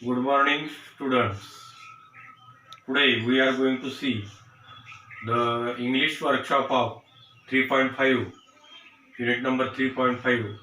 Good morning, students. Today we are going to see the English workshop of 3.5, unit number 3.5,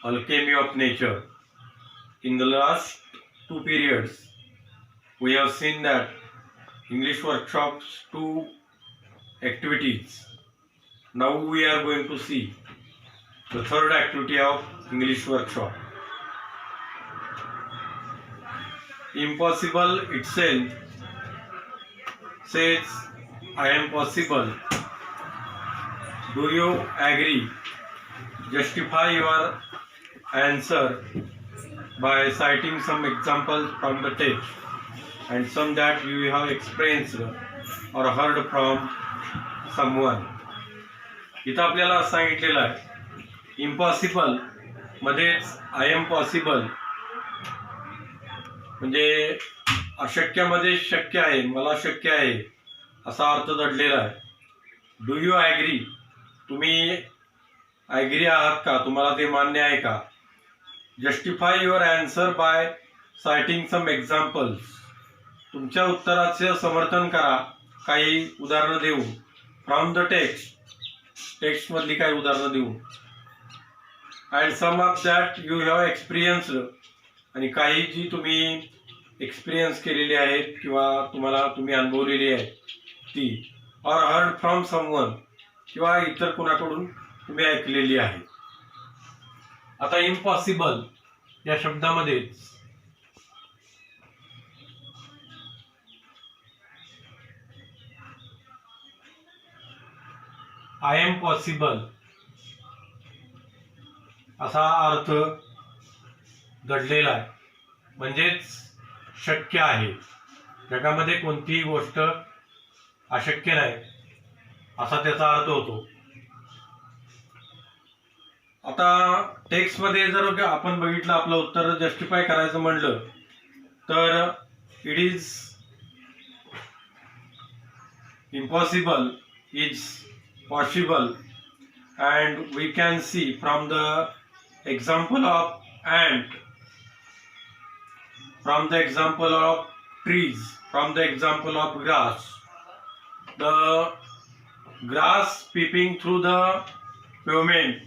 Alchemy of Nature. In the last two periods, we have seen that English workshops two activities. Now we are going to see the third activity of English workshop. Impossible itself says, I am possible. Do you agree? Justify your answer by citing some examples from the text and some that you have experienced or heard from someone. इथं आपल्याला सांगितलेलं आहे impossible मध्येच I am possible म्हणजे अशक्यामध्ये शक्य आहे, मला शक्य आहे असा अर्थ दडलेला आहे. Do you agree? तुम्ही ॲग्री आहात का? तुम्हाला ते मान्य आहे का? Justify your answer by citing some examples. तुमच्या उत्तराचे समर्थन करा काही उदाहरणं देऊन. फ्रॉम द टेक्स्टमधली काही उदाहरणं देऊन. And some of that you have experienced. आणि काही जी तुम्ही एक्सपिरियन्स केलेली आहेत किंवा तुम्ही अनुभवलेली आहे ती. ऑर हर्ड फ्रॉम समवन, किंवा इतर कुणाकडून तुम्ही ऐकलेली आहे. आता इम्पॉसिबल या शब्दामध्ये आय एम पॉसिबल असा अर्थ दडलेला आहे. म्हणजेच शक्य आहे, जगामध्ये कोणतीही गोष्ट अशक्य नाही असा त्याचा अर्थ होतो. आता टेक्स्टमध्ये जर आपण बघितलं आपलं उत्तर जस्टिफाय करायचं म्हणलं तर it is impossible is possible and we can see from the example of ant, from the example of trees, from the example of grass. The grass peeping through the pavement,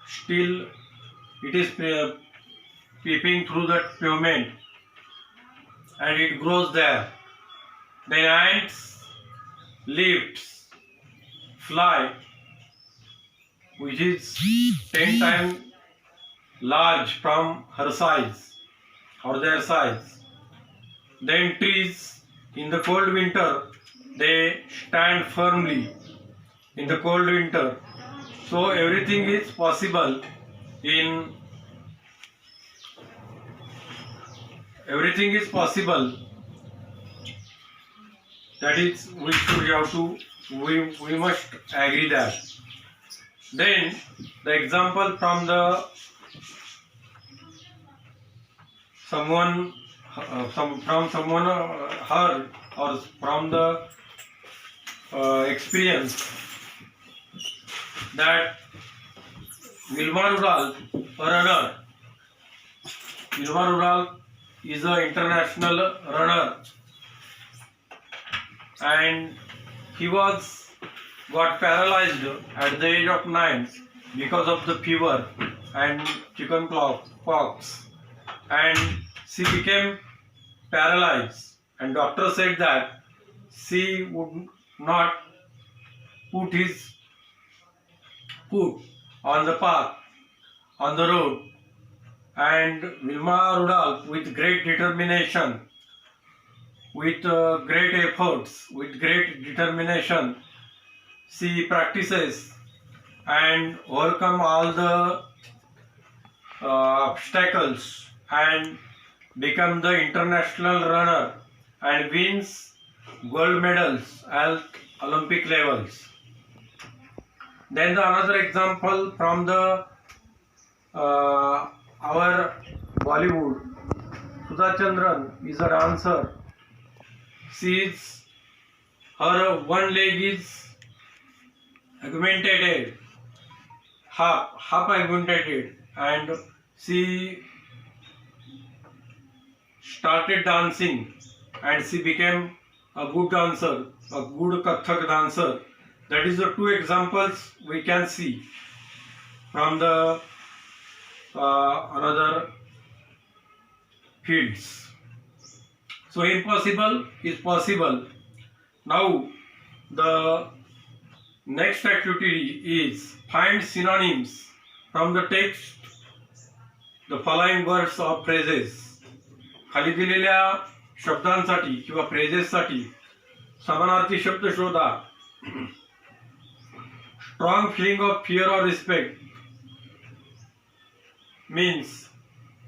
still it is peeping through the pavement and it grows there. Then ants lifts, fly, which is 10 times large from her size or their size. Then trees in the cold winter, they stand firmly in the cold winter. So everything is possible everything is possible. That is, we must agree that. Then the example from the someone heard or from the experience that Vilma Rudolph, a runner. Vilma Rudolph is an international runner and he got paralyzed at the age of 9 because of the fever and chicken pox, and she became paralyzed, and doctor said that she would not put his foot on the path, on the road. And Vilma Rudolph, with great determination, with great efforts, with great determination, she practices and overcome all the obstacles and become the international runner and wins gold medals at Olympic levels. Then the another example from the our Bollywood, Sudha Chandran is a dancer. Her one leg is augmented, half augmented, and she started dancing and she became a good dancer, a good Kathak dancer. That is the two examples we can see from the another fields. So impossible is possible. Now the next activity is find synonyms from the text, the following words or phrases. खाली दिलेल्या शब्दांसाठी किंवा फ्रेजेससाठी समानार्थी शब्द शोधा. Strong feeling of fear और respect means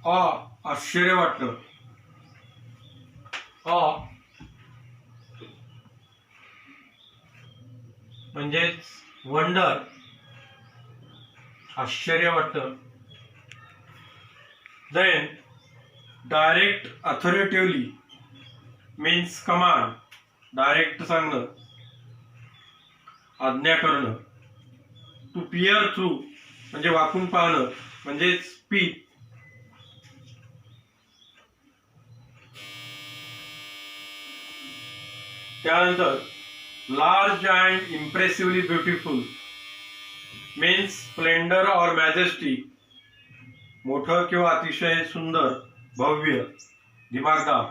आश्चर्य वाटणं. म्हणजेच वंडर, आश्चर्य वाटतं. Then direct authoritatively means command, direct सांगणं, आज्ञा करणं. टू पिअर थ्रू म्हणजे वाकून पाहणं, म्हणजेच स्पीक. त्यानंतर large and impressively beautiful means splendour और मॅजेस्टी, मोठं किंवा अतिशय सुंदर, भव्य, दिमागदार.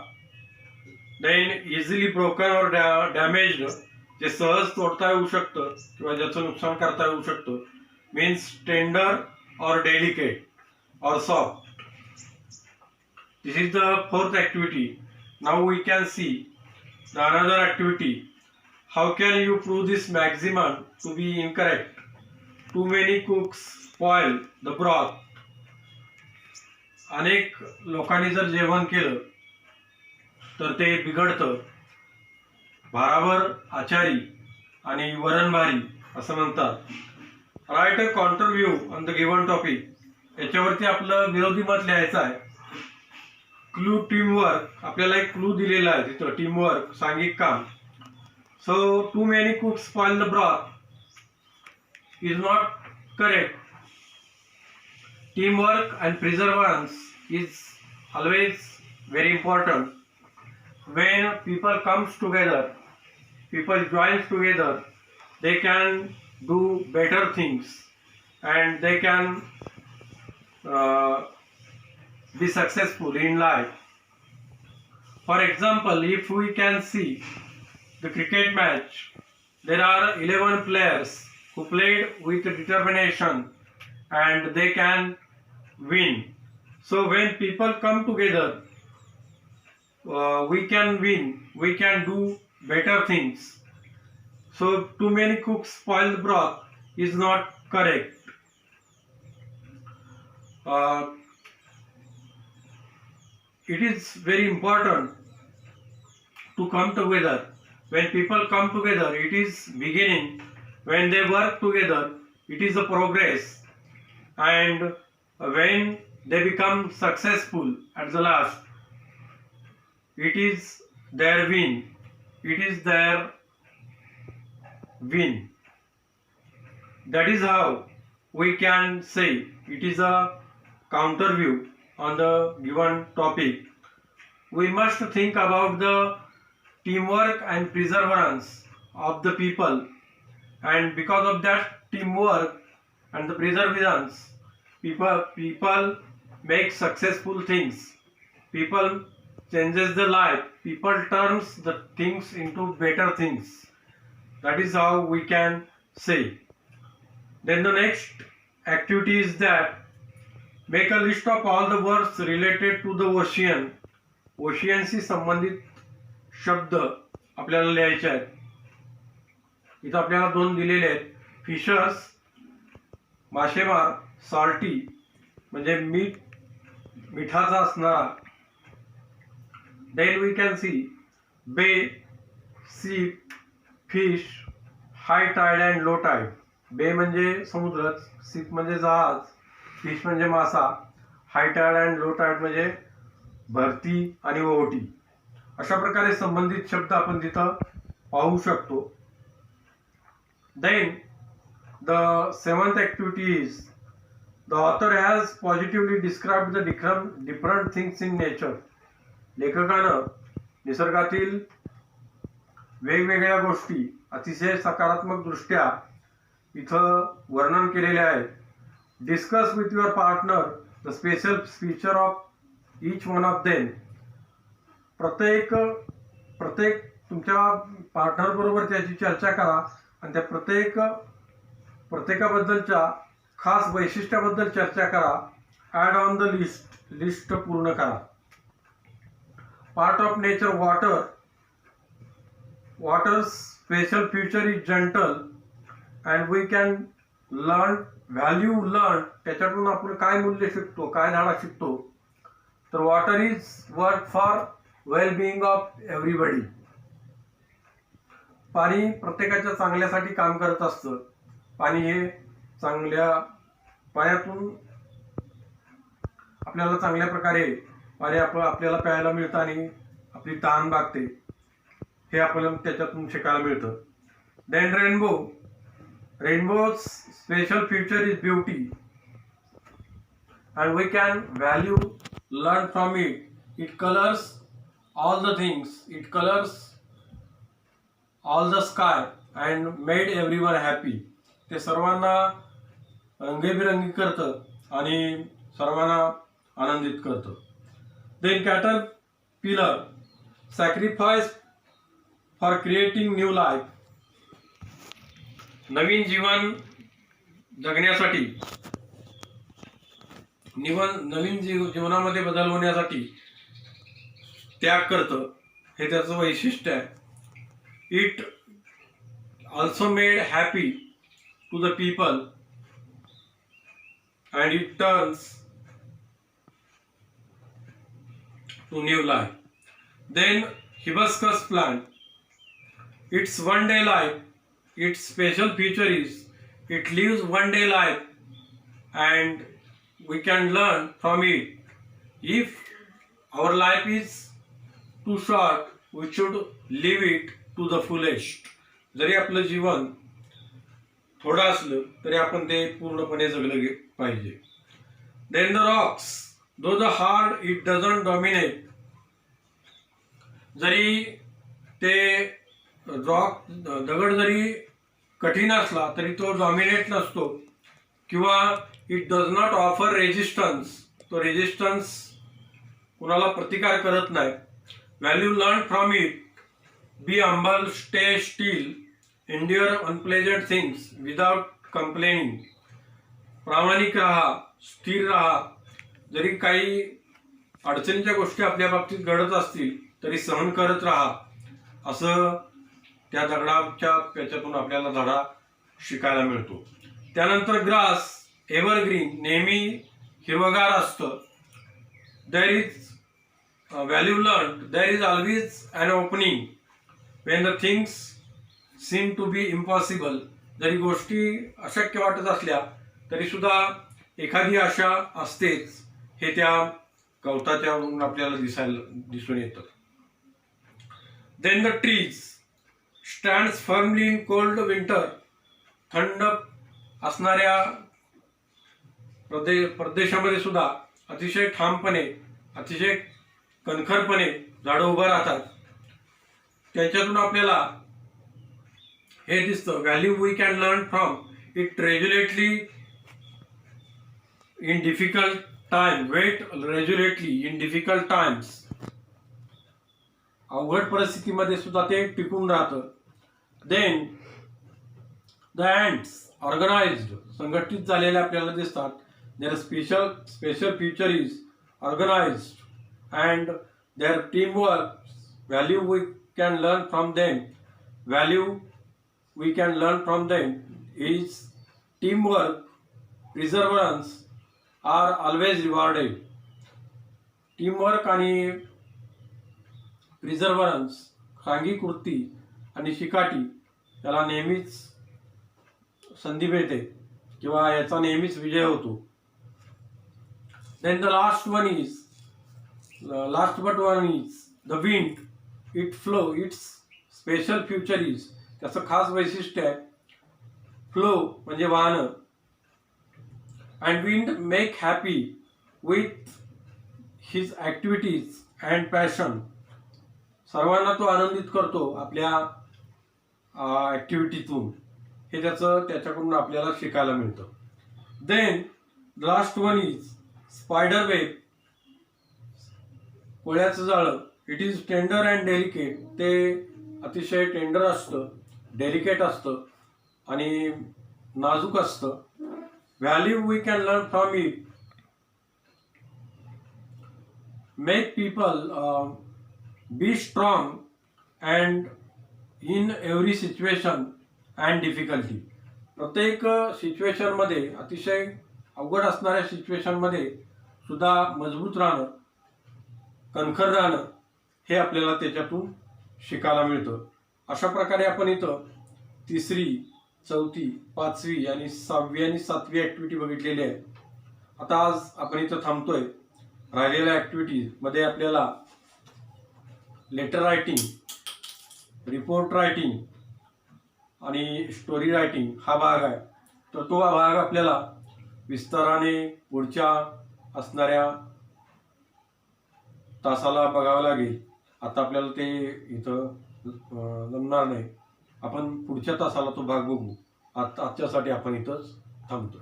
देन इझिली ब्रोकन और डॅमेज्ड, जे सहज तोडता येऊ शकतं किंवा ज्याचं नुकसान करता येऊ शकतं, मीन्स टेंडर और डेलिकेट और soft. This is the fourth activity. Now we can see the another activity. How can you prove this maximum to be incorrect? Too many cooks spoil the broth. अनेक लोकांनी जर जेवण केलं तर ते बिघडतं. भारावर आचारी आणि वरण भारी असं म्हणतात. Right a counter view on the given topic. याच्यावरती आपलं विरोधी मत लिहायचं आहे. क्लू टीमवर्क, आपल्याला एक क्लू दिलेला आहे तिथं, टीमवर्क, सांघिक काम. So too many cooks spoil the broth is not correct. Teamwork and perseverance is always very important. When people comes together, people joins together, they can do better things and they can be successful in life. For example, if we can see the cricket match, there are 11 players who played with determination and they can win. So when people come together, we can win, we can do better things. So too many cooks spoil the broth is not correct. It is very important to come together. When people come together, it is beginning. When they work together, it is a progress. And when they become successful at the last, it is their win. It is their win. That is how we can say it is a counter view on the given topic. We must think about the teamwork and perseverance of the people, and because of that teamwork and the perseverance, people make successful things. People changes the life. People turns the things into better things. That is how we can say. Then the next activity is that make a list of all the words related to the ocean. ओशियनशी संबंधित शब्द आपल्याला लिहायचे आहेत. इथं आपल्याला दोन दिलेले आहेत. फिशर्स, मासेमार, सॉल्टी म्हणजे मिठाचा असणारा. Then we can see bay, ship, fish, high tide and low tide. Bay म्हणजे समुद्रच, सीप म्हणजे जहाज, फिश म्हणजे मासा, high tide and low tide म्हणजे भरती आणि ओहोटी. अशा प्रकारे संबंधित शब्द आपण तिथं पाहू शकतो. Then the seventh activity is the author has positively described the different things in nature. लेखकानं निसर्गातील वेगवेगळ्या गोष्टी अतिशय सकारात्मक दृष्ट्या इथं वर्णन केलेले आहे. Discuss with your partner the special feature of each one of them. प्रत्येक तुमच्या पार्टनर बरोबर त्याची चर्चा करा आणि त्या प्रत्येकाबद्दलच्या खास वैशिष्ट्याबद्दल चर्चा करा. ॲड ऑन द लिस्ट पूर्ण करा. Part of nature water's special feature is gentle and we can value learn. त्याच्यातून आपण काय मूल्य शिकतो, काय धडा शिकतो, तर water is work for well being of everybody. पाणी प्रत्येकाच्या चांगल्यासाठी काम करत असतं. पाणी हे पाण्यातून आपल्याला चांगल्या प्रकारे पाणी आपल्याला प्यायला मिळतं आणि आपली तहान भागते, हे आपल्याला त्याच्यातून शिकायला मिळतं. Then rainbow's special feature is beauty and we can learn from it. It colors all the things, it colors all the sky and made everyone happy. ते सर्वांना रंगीबिरंगी करतं आणि सर्वांना आनंदित करतं. Then caterpillar sacrifice for creating new life. नवीन जीवन जगण्यासाठी जीवनामध्ये बदल होण्यासाठी त्याग करतं, हे त्याचं वैशिष्ट्य आहे. It also made happy to the people and it turns to new life. Then hibiscus plant. It's one day life. Its special feature is it lives one day life and we can learn from it. If our life is too short, we should live it to the fullest. जरी आपलं जीवन थोडं असलं तरी आपण ते पूर्णपणे जगलं पाहिजे. Then the rocks, though the hard it doesn't dominate. जरी ते दगड जरी कठीण असला तरी तो डॉमिनेट नसतो किंवा it does not offer resistance. तो रेजिस्टन्स कुणाला प्रतिकार करत नाही. Value learn from it. Be humble, stay still, endure unpleasant things without complaining. प्रामाणिक राहा, स्थिर राहा. जरी काही अडचणीच्या गोष्टी आपल्या बाबतीत घडत असतील तरी सहन करत राहा. असं त्या दगडाच्या त्याच्यातून आपल्याला धडा शिकायला मिळतो. त्यानंतर ग्रास एव्हरग्रीन, नेहमी हिरवगार असतं. There is value learn. There is always an opening when the things seem to be impossible. जरी गोष्टी अशक्य वाटत असल्या तरी सुद्धा एखादी आशा असतेच, हे त्या गवताच्यावरून आपल्याला दिसून येतं. Then the trees stands firmly in cold winter. थंड असणाऱ्या प्रदेशामध्ये सुद्धा अतिशय ठामपणे, अतिशय कणखरपणे झाडं उभं राहतात. त्याच्यातून आपल्याला हे दिसतं. Value we can learn from it. Resolutely in difficult time. Wait resolutely in difficult times. अवघड परिस्थितीमध्ये सुद्धा ते टिकून राहतं. देन द ॲन्ट्स ऑर्गनाइज्ड, संघटित झालेले आपल्याला दिसतात. Their special feature is organised and their teamwork. Value we can learn from them. Value we can learn from them is teamwork. Perseverance are always rewarded. Teamwork आणि प्रिझर्वरन्स, सांघिक वृत्ती आणि शिकाटी याला नेहमीच संधी मिळते किंवा याचा नेहमीच विजय होतो. Then the last but one is the wind. It flow. It's special feature is, त्याचं खास वैशिष्ट्य आहे फ्लो म्हणजे वाहनं. And wind make happy with his activities and passion, सर्वांना तो आनंदित करतो आपल्या ॲक्टिव्हिटीतून, हे त्याच्याकडून आपल्याला शिकायला मिळतं. Then last one is spider web, कोळ्याचं जाळं. It is tender and delicate, ते अतिशय टेंडर असतं, डेलिकेट असतं आणि नाजूक असतं. Value we can learn from it, make people be strong and in every situation and difficulty. प्रत्येक सिच्युएशनमध्ये, अतिशय अवघड असणाऱ्या सिच्युएशनमध्ये सुद्धा मजबूत राहणं, कणखर राहणं, हे आपल्याला त्याच्यातून शिकायला मिळतं. अशा प्रकारे आपण इथं 3री, 4थी, 5वी आणि 6वी आणि 7वी ॲक्टिव्हिटी बघितलेली आहे. आता आज आपण इथं थांबतोय. राहिलेल्या ॲक्टिव्हिटीमध्ये आपल्याला लेटर रायटिंग, रिपोर्ट रायटिंग आणि स्टोरी रायटिंग हा भाग आहे. तर तो भाग आपल्याला विस्ताराने पुढच्या असणाऱ्या तासाला बघावं लागेल. आता आपल्याला ते इथं जमणार नाही. आपण पुढच्या तासाला तो भाग बघू. आजच्यासाठी आपण इथंच थांबतो.